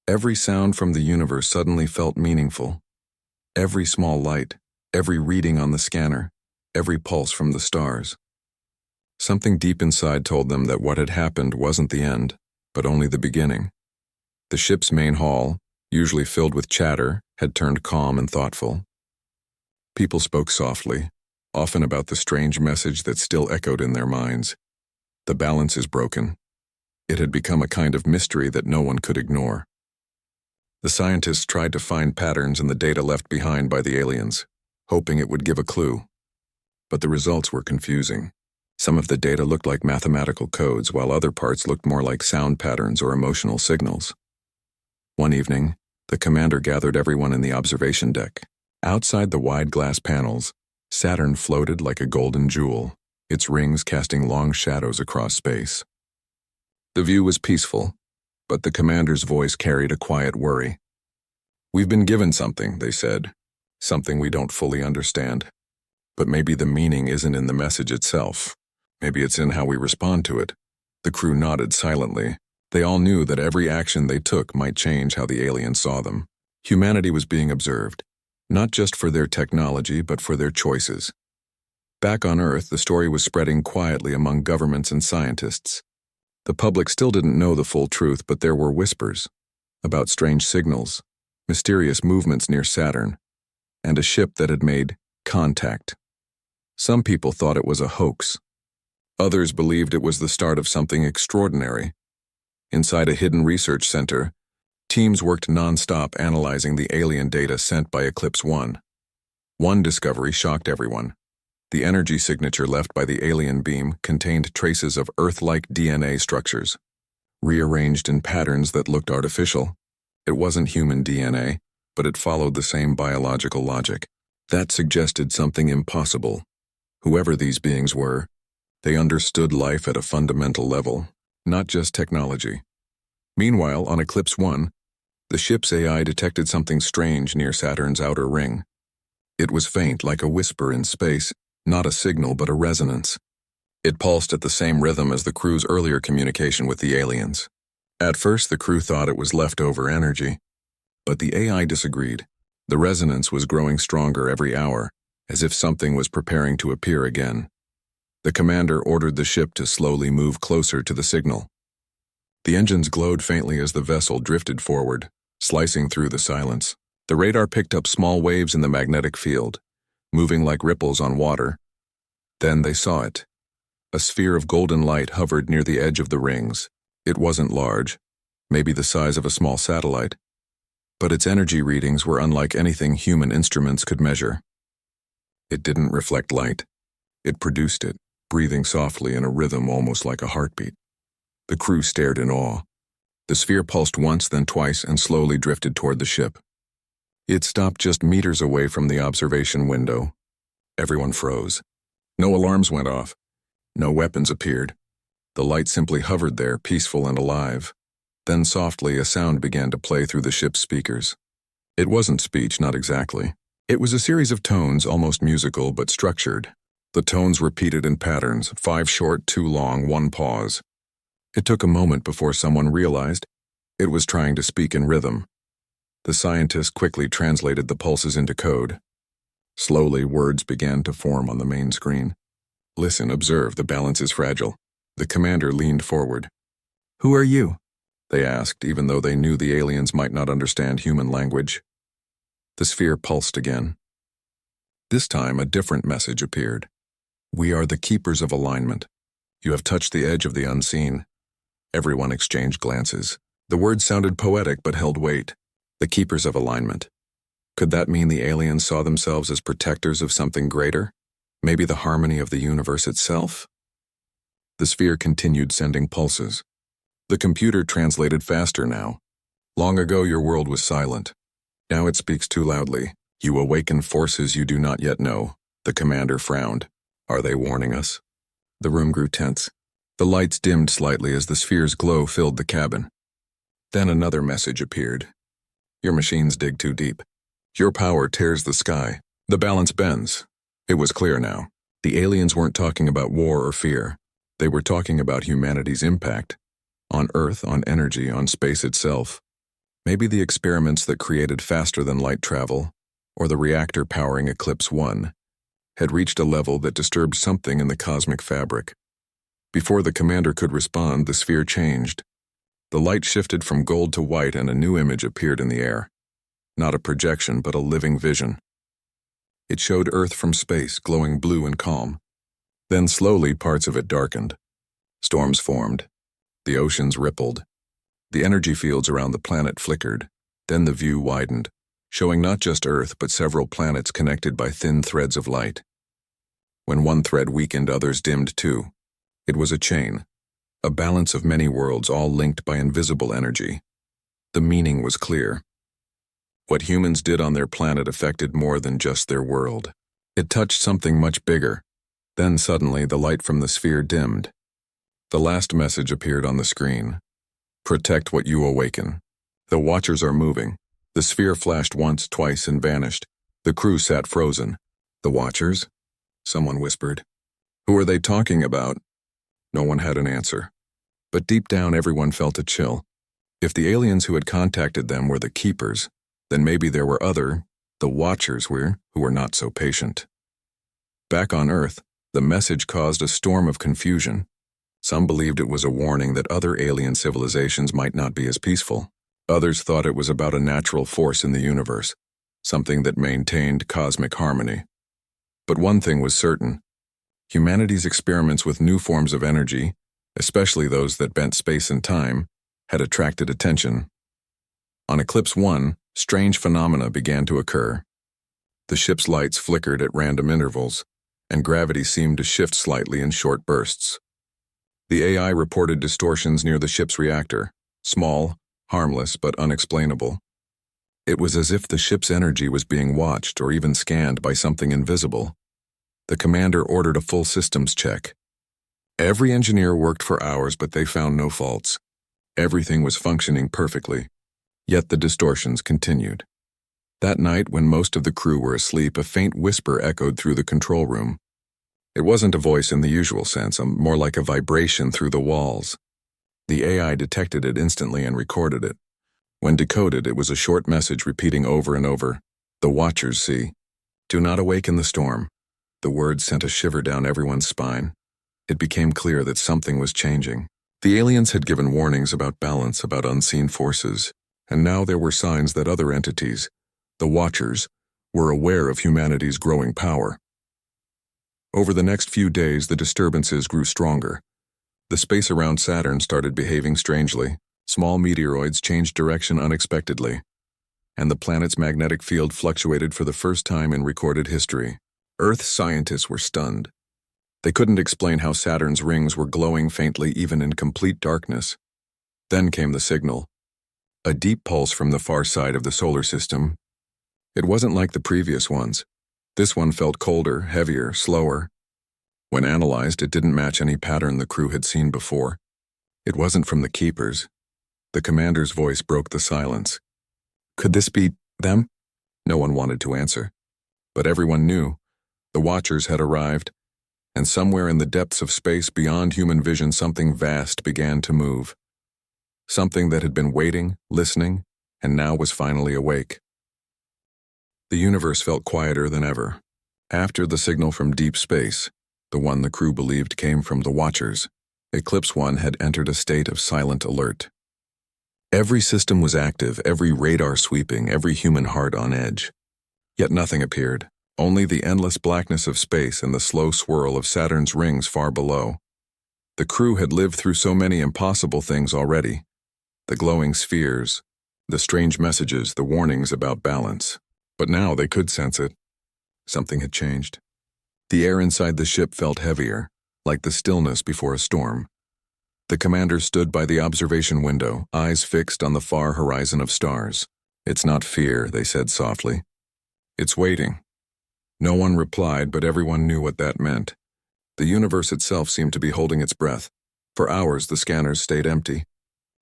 Every sound from the universe suddenly felt meaningful. Every small light, every reading on the scanner, every pulse from the stars. Something deep inside told them that what had happened wasn't the end, but only the beginning. The ship's main hall, usually filled with chatter, had turned calm and thoughtful. People spoke softly, often about the strange message that still echoed in their minds. The balance is broken. It had become a kind of mystery that no one could ignore. The scientists tried to find patterns in the data left behind by the aliens, hoping it would give a clue. But the results were confusing. Some of the data looked like mathematical codes, while other parts looked more like sound patterns or emotional signals. One evening, the commander gathered everyone in the observation deck. Outside the wide glass panels, Saturn floated like a golden jewel, its rings casting long shadows across space. The view was peaceful, but the commander's voice carried a quiet worry. "We've been given something," they said, "something we don't fully understand. But maybe the meaning isn't in the message itself. Maybe it's in how we respond to it." The crew nodded silently. They all knew that every action they took might change how the aliens saw them. Humanity was being observed, not just for their technology, but for their choices. Back on Earth, the story was spreading quietly among governments and scientists. The public still didn't know the full truth, but there were whispers about strange signals, mysterious movements near Saturn, and a ship that had made contact. Some people thought it was a hoax. Others believed it was the start of something extraordinary. Inside a hidden research center, teams worked non-stop analyzing the alien data sent by Eclipse 1. One discovery shocked everyone. The energy signature left by the alien beam contained traces of Earth-like DNA structures, rearranged in patterns that looked artificial. It wasn't human DNA, but it followed the same biological logic. That suggested something impossible. Whoever these beings were, they understood life at a fundamental level, not just technology. Meanwhile, on Eclipse 1, the ship's AI detected something strange near Saturn's outer ring. It was faint, like a whisper in space, not a signal but a resonance. It pulsed at the same rhythm as the crew's earlier communication with the aliens. At first, the crew thought it was leftover energy, but the AI disagreed. The resonance was growing stronger every hour, as if something was preparing to appear again. The commander ordered the ship to slowly move closer to the signal. The engines glowed faintly as the vessel drifted forward, slicing through the silence. The radar picked up small waves in the magnetic field, moving like ripples on water. Then they saw it. A sphere of golden light hovered near the edge of the rings. It wasn't large, maybe the size of a small satellite, but its energy readings were unlike anything human instruments could measure. It didn't reflect light. It produced it, breathing softly in a rhythm almost like a heartbeat. The crew stared in awe. The sphere pulsed once, then twice, and slowly drifted toward the ship. It stopped just meters away from the observation window. Everyone froze. No alarms went off. No weapons appeared. The light simply hovered there, peaceful and alive. Then softly a sound began to play through the ship's speakers. It wasn't speech, not exactly. It was a series of tones, almost musical, but structured. The tones repeated in patterns, 5 short, 2 long, 1 pause. It took a moment before someone realized it was trying to speak in rhythm. The scientist quickly translated the pulses into code. Slowly, words began to form on the main screen. Listen, observe, the balance is fragile. The commander leaned forward. "Who are you?" they asked, even though they knew the aliens might not understand human language. The sphere pulsed again. This time, a different message appeared. "We are the keepers of alignment. You have touched the edge of the unseen." Everyone exchanged glances. The words sounded poetic but held weight. The keepers of alignment. Could that mean the aliens saw themselves as protectors of something greater? Maybe the harmony of the universe itself? The sphere continued sending pulses. The computer translated faster now. "Long ago your world was silent. Now it speaks too loudly. You awaken forces you do not yet know." The commander frowned. "Are they warning us?" The room grew tense. The lights dimmed slightly as the sphere's glow filled the cabin. Then another message appeared. "Your machines dig too deep. Your power tears the sky. The balance bends." It was clear now. The aliens weren't talking about war or fear. They were talking about humanity's impact. On Earth, on energy, on space itself. Maybe the experiments that created faster than light travel, or the reactor powering Eclipse 1, had reached a level that disturbed something in the cosmic fabric. Before the commander could respond, the sphere changed. The light shifted from gold to white and a new image appeared in the air. Not a projection, but a living vision. It showed Earth from space, glowing blue and calm. Then slowly parts of it darkened. Storms formed. The oceans rippled. The energy fields around the planet flickered. Then the view widened, showing not just Earth but several planets connected by thin threads of light. When one thread weakened, others dimmed too. It was a chain, a balance of many worlds all linked by invisible energy. The meaning was clear. What humans did on their planet affected more than just their world. It touched something much bigger. Then suddenly the light from the sphere dimmed. The last message appeared on the screen. "Protect what you awaken. The Watchers are moving." The sphere flashed once, twice, and vanished. The crew sat frozen. "The Watchers?" someone whispered. "Who are they talking about?" No one had an answer. But deep down everyone felt a chill. If the aliens who had contacted them were the keepers, then maybe there were the Watchers who were not so patient. Back on Earth, the message caused a storm of confusion. Some believed it was a warning that other alien civilizations might not be as peaceful. Others thought it was about a natural force in the universe, something that maintained cosmic harmony. But one thing was certain. Humanity's experiments with new forms of energy, especially those that bent space and time, had attracted attention. On Eclipse 1, strange phenomena began to occur. The ship's lights flickered at random intervals, and gravity seemed to shift slightly in short bursts. The AI reported distortions near the ship's reactor, small, harmless, but unexplainable. It was as if the ship's energy was being watched or even scanned by something invisible. The commander ordered a full systems check. Every engineer worked for hours, but they found no faults. Everything was functioning perfectly. Yet the distortions continued. That night, when most of the crew were asleep, a faint whisper echoed through the control room. It wasn't a voice in the usual sense, more like a vibration through the walls. The AI detected it instantly and recorded it. When decoded, it was a short message repeating over and over, "The Watchers see. Do not awaken the storm." The words sent a shiver down everyone's spine. It became clear that something was changing. The aliens had given warnings about balance, about unseen forces, and now there were signs that other entities, the Watchers, were aware of humanity's growing power. Over the next few days, the disturbances grew stronger. The space around Saturn started behaving strangely. Small meteoroids changed direction unexpectedly, and the planet's magnetic field fluctuated for the first time in recorded history. Earth scientists were stunned. They couldn't explain how Saturn's rings were glowing faintly even in complete darkness. Then came the signal, a deep pulse from the far side of the solar system. It wasn't like the previous ones. This one felt colder, heavier, slower. When analyzed, it didn't match any pattern the crew had seen before. It wasn't from the keepers. The commander's voice broke the silence. Could this be them? No one wanted to answer. But everyone knew. The Watchers had arrived, and somewhere in the depths of space beyond human vision something vast began to move. Something that had been waiting, listening, and now was finally awake. The universe felt quieter than ever. After the signal from deep space, the one the crew believed came from the Watchers, Eclipse One had entered a state of silent alert. Every system was active, every radar sweeping, every human heart on edge. Yet nothing appeared, only the endless blackness of space and the slow swirl of Saturn's rings far below. The crew had lived through so many impossible things already. The glowing spheres, the strange messages, the warnings about balance. But now they could sense it. Something had changed. The air inside the ship felt heavier, like the stillness before a storm. The commander stood by the observation window, eyes fixed on the far horizon of stars. It's not fear, they said softly. It's waiting. No one replied, but everyone knew what that meant. The universe itself seemed to be holding its breath. For hours, the scanners stayed empty.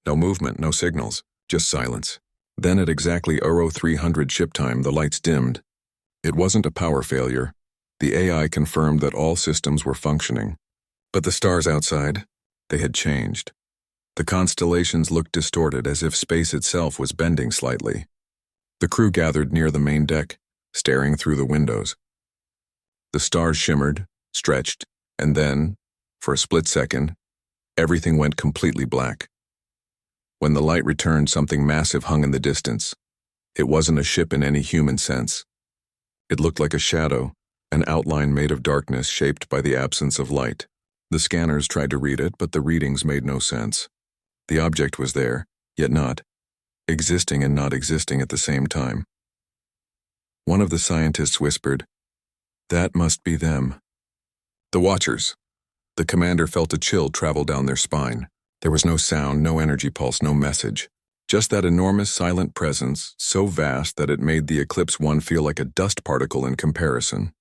No movement, no signals, just silence. Then at exactly 0300 ship time, the lights dimmed. It wasn't a power failure. The AI confirmed that all systems were functioning. But the stars outside, they had changed. The constellations looked distorted, as if space itself was bending slightly. The crew gathered near the main deck, staring through the windows. The stars shimmered, stretched, and then, for a split second, everything went completely black. When the light returned, something massive hung in the distance. It wasn't a ship in any human sense. It looked like a shadow, an outline made of darkness shaped by the absence of light. The scanners tried to read it, but the readings made no sense. The object was there, yet not, existing and not existing at the same time. One of the scientists whispered, "That must be them." The Watchers. The commander felt a chill travel down their spine. There was no sound, no energy pulse, no message. Just that enormous silent presence, so vast that it made the Eclipse One feel like a dust particle in comparison.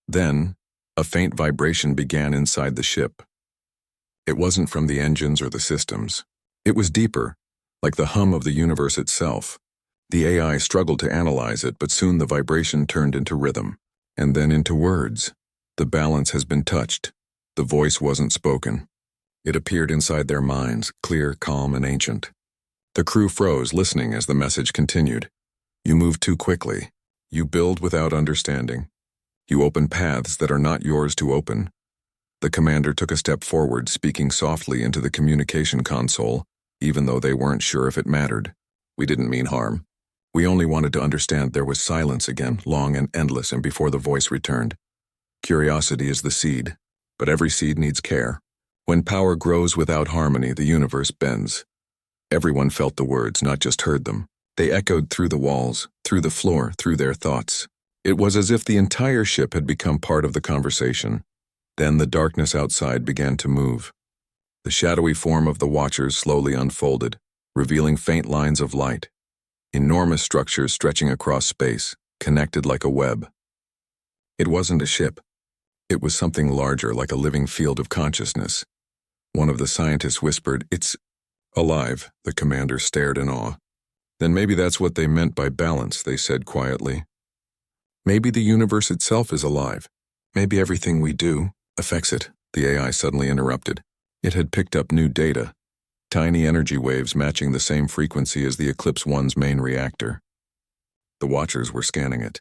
Then, a faint vibration began inside the ship. It wasn't from the engines or the systems. It was deeper, like the hum of the universe itself. The AI struggled to analyze it, but soon the vibration turned into rhythm, and then into words. The balance has been touched. The voice wasn't spoken. It appeared inside their minds, clear, calm, and ancient. The crew froze, listening as the message continued. You move too quickly. You build without understanding. You open paths that are not yours to open. The commander took a step forward, speaking softly into the communication console, even though they weren't sure if it mattered. We didn't mean harm. We only wanted to understand. There was silence again, long and endless, and before the voice returned. Curiosity is the seed, but every seed needs care. When power grows without harmony, the universe bends. Everyone felt the words, not just heard them. They echoed through the walls, through the floor, through their thoughts. It was as if the entire ship had become part of the conversation. Then the darkness outside began to move. The shadowy form of the Watchers slowly unfolded, revealing faint lines of light. Enormous structures stretching across space, connected like a web. It wasn't a ship. It was something larger, like a living field of consciousness. One of the scientists whispered, "It's alive." The commander stared in awe. Then maybe that's what they meant by balance, they said quietly. Maybe the universe itself is alive. Maybe everything we do affects it, the AI suddenly interrupted. It had picked up new data, tiny energy waves matching the same frequency as the Eclipse One's main reactor. The Watchers were scanning it,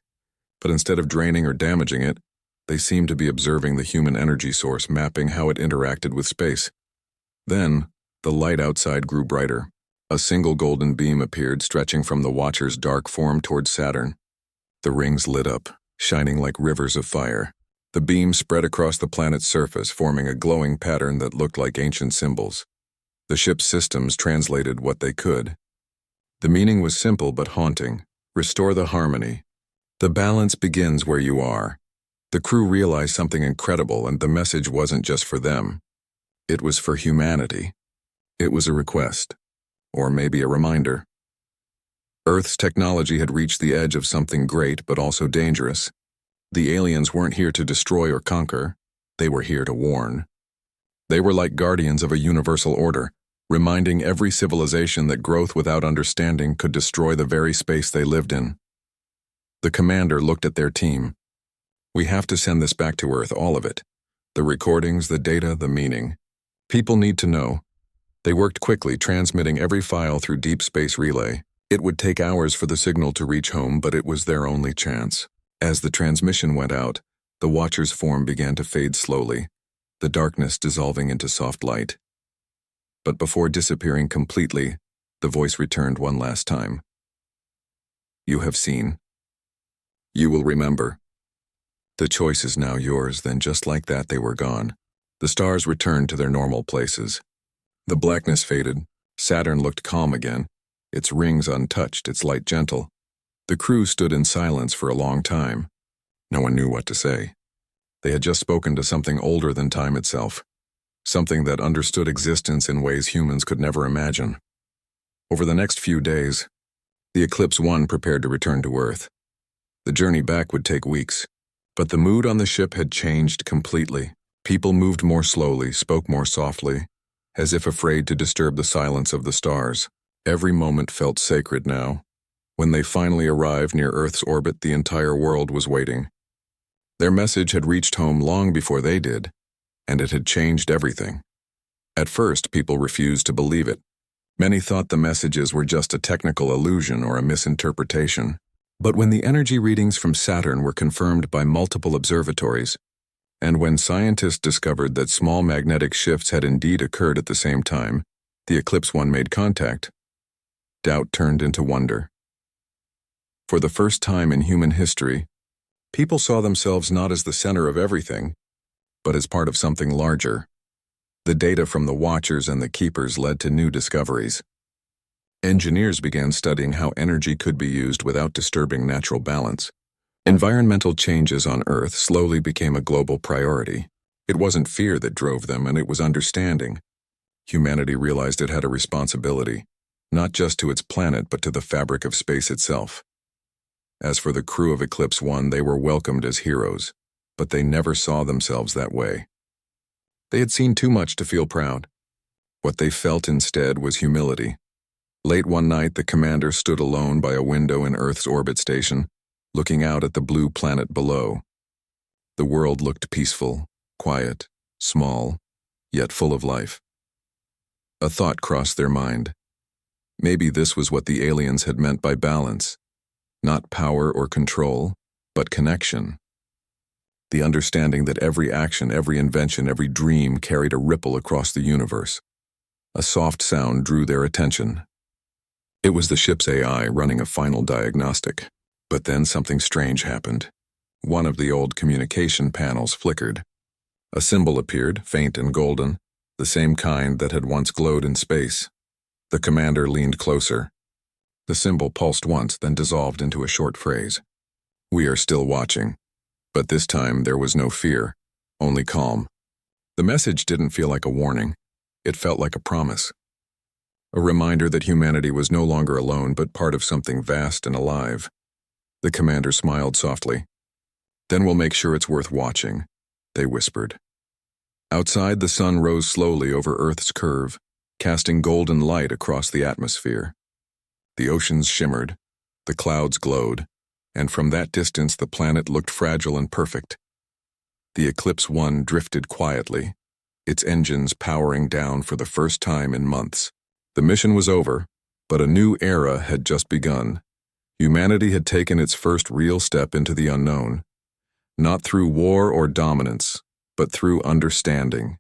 but instead of draining or damaging it, they seemed to be observing the human energy source, mapping how it interacted with space. Then, the light outside grew brighter. A single golden beam appeared, stretching from the Watcher's dark form towards Saturn. The rings lit up, shining like rivers of fire. The beam spread across the planet's surface, forming a glowing pattern that looked like ancient symbols. The ship's systems translated what they could. The meaning was simple but haunting. Restore the harmony. The balance begins where you are. The crew realized something incredible, and the message wasn't just for them. It was for humanity. It was a request, or maybe a reminder. Earth's technology had reached the edge of something great but also dangerous. The aliens weren't here to destroy or conquer, they were here to warn. They were like guardians of a universal order, reminding every civilization that growth without understanding could destroy the very space they lived in. The commander looked at their team. We have to send this back to Earth, all of it. The recordings, the data, the meaning. People need to know. They worked quickly, transmitting every file through deep space relay. It would take hours for the signal to reach home, but it was their only chance. As the transmission went out, the Watcher's form began to fade slowly, the darkness dissolving into soft light. But before disappearing completely, the voice returned one last time. You have seen. You will remember. The choice is now yours. Then just like that they were gone. The stars returned to their normal places. The blackness faded. Saturn looked calm again, its rings untouched, its light gentle. The crew stood in silence for a long time. No one knew what to say. They had just spoken to something older than time itself, something that understood existence in ways humans could never imagine. Over the next few days, the Eclipse One prepared to return to Earth. The journey back would take weeks, but the mood on the ship had changed completely. People moved more slowly, spoke more softly, as if afraid to disturb the silence of the stars. Every moment felt sacred now. When they finally arrived near Earth's orbit, the entire world was waiting. Their message had reached home long before they did, and it had changed everything. At first, people refused to believe it. Many thought the messages were just a technical illusion or a misinterpretation. But when the energy readings from Saturn were confirmed by multiple observatories, and when scientists discovered that small magnetic shifts had indeed occurred at the same time, the Eclipse One made contact. Doubt turned into wonder. For the first time in human history, people saw themselves not as the center of everything, but as part of something larger. The data from the Watchers and the Keepers led to new discoveries. Engineers began studying how energy could be used without disturbing natural balance. Environmental changes on Earth slowly became a global priority. It wasn't fear that drove them, and it was understanding. Humanity realized it had a responsibility, not just to its planet but to the fabric of space itself. As for the crew of Eclipse One, they were welcomed as heroes, but they never saw themselves that way. They had seen too much to feel proud. What they felt instead was humility. Late one night, the commander stood alone by a window in Earth's orbit station, looking out at the blue planet below. The world looked peaceful, quiet, small, yet full of life. A thought crossed their mind. Maybe this was what the aliens had meant by balance. Not power or control, but connection. The understanding that every action, every invention, every dream carried a ripple across the universe. A soft sound drew their attention. It was the ship's AI running a final diagnostic. But then something strange happened. One of the old communication panels flickered. A symbol appeared, faint and golden, the same kind that had once glowed in space. The commander leaned closer. The symbol pulsed once, then dissolved into a short phrase. We are still watching. But this time there was no fear, only calm. The message didn't feel like a warning. It felt like a promise. A reminder that humanity was no longer alone, but part of something vast and alive. The commander smiled softly. Then we'll make sure it's worth watching, they whispered. Outside, the sun rose slowly over Earth's curve, casting golden light across the atmosphere. The oceans shimmered, the clouds glowed, and from that distance the planet looked fragile and perfect. The Eclipse One drifted quietly, its engines powering down for the first time in months. The mission was over, but a new era had just begun. Humanity had taken its first real step into the unknown, not through war or dominance, but through understanding.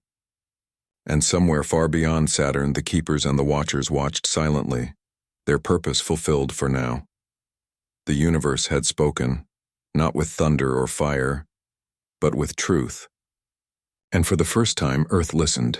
And somewhere far beyond Saturn, the Keepers and the Watchers watched silently, their purpose fulfilled for now. The universe had spoken, not with thunder or fire, but with truth. And for the first time, Earth listened.